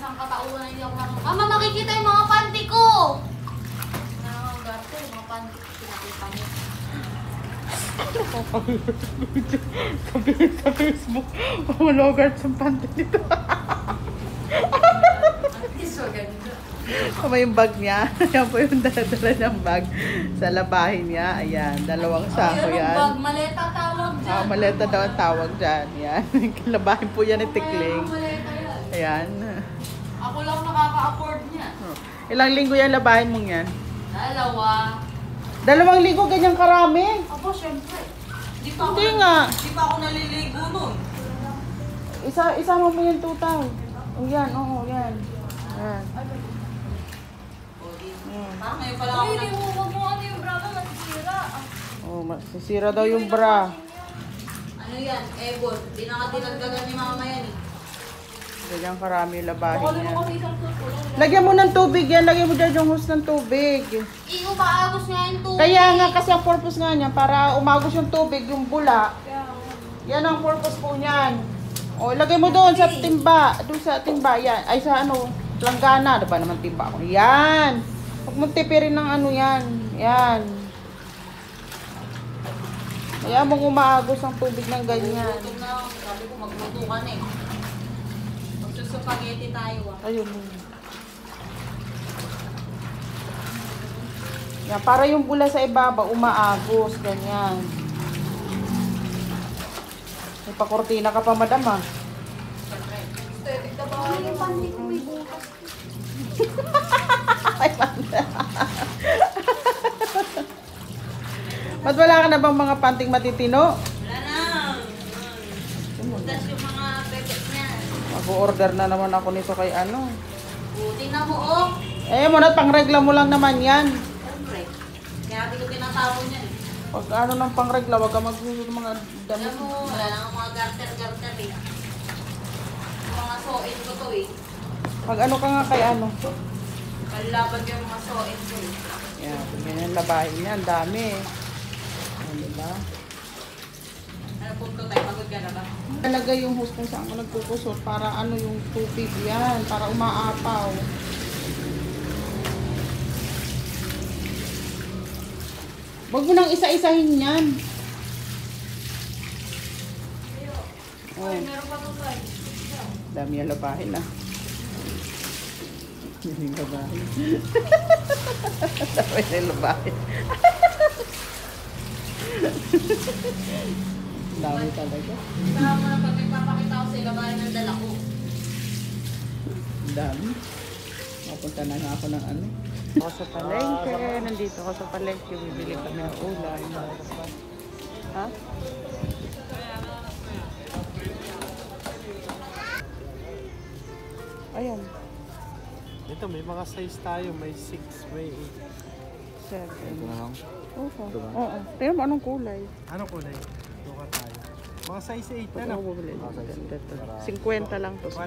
isang katauhan hindi ako marunong. Mama, makikita yung mga panty ko! Nakakagarte, yung mga panty ko. Pinakita niyo. Sabi sa Facebook, malogart sa panty nito. At least maganda. May yung bag niya. Ayan po yung dala-dala niyang bag sa labahin niya. Ayan, dalawang sako Ayun, yan. bag, maleta tawag dyan. Ah, maleta daw ang tawag dyan. Yan. Labahin po yan ni Tikling. Maleta yan. Ayan. Ako lang nakaka-afford niya. Ilang linggo yan labahin mong yan? 2. 2 linggo, ganyan karami. Ako, syempre. Hindi nga. Di pa ako naliligo nun. Isama mo yung tutaw. O yan, oo, yan. Yan. Parang ngayon pala ako nag... Huwag mo ano yung bra mo, masisira. Oh, masisira daw yung bra. Ano yan? Ebon. Di nakadinagdagan ni mama yan eh. Ganyan karami yung labahin Pakalo niya. mo kasi isang tutulong. Lagyan mo ng tubig yan. Lagyan mo dyan yung hose ng tubig. Umaagos nga yung tubig. Kaya nga kasi ang purpose nga niya, para umagos yung tubig, yung bula. Yan ang purpose po niyan. O, ilagay mo doon sa timba. Doon sa timba, yan. Ay, sa ano, langgana. Diba naman timba ako? Yan. Huwag mong tipirin ng ano yan. Yan. Kaya mong umaagos ang tubig ng ganyan. Gutom na ako. Sabi ko magluto ka na eh. Magsusupageti tayo ah. Ayun. Yan, para yung bula sa ibaba, umaagos. Ganyan. May pakortina ka pa, madam ah. Aesthetic na ba? Ano yung pandi ko may bukas? Ba't wala ka na bang mga panting matitino? Wala na. Butas yung mga bebek niya. Mag-order na naman ako nito kay ano. Tingnan mo oh. Eh, muna pangregla mo lang naman yan. Siyempre. Kaya di ko tinatapon yan eh. Pag ano ng pangregla, wag ka magsusunod ng mga damit. Alam mo, wala na akong mga garter-garter eh. Yung mga soin ko to eh. Pag ano ka nga kay ano. Kalaban yung mga soin ko eh. Yan, ganyan labahin niya. Ang dami eh. Ano diba? Ano punto tayo? Pagod ka na ba? Talaga yung hose kung saan ka nagkukusot para ano yung tubig yan. Para umaapaw. Wag mo nang isa-isahin yan. Oh. Meron pa to tayo. Dami yung labahin ah. Yan yung labahin. Dami yung labahin. Dami talaga. Tama na pag nagpapakita ko sa ilabahin ng dala ko. Dami. Mapunta na nga ako ng ano. Ako sa palengke. Nandito ako sa palengke. Bibili kami ng ulam. Ha? Ayan. Ito, may mga size tayo. May 6, may 8. 7. Ito na lang. Oo. Tingnan mo anong kulay. Anong kulay? Luka tayo. Mga size 8 na Pag lang. ako bumili. Ah, size 8. 50 lang to. 50.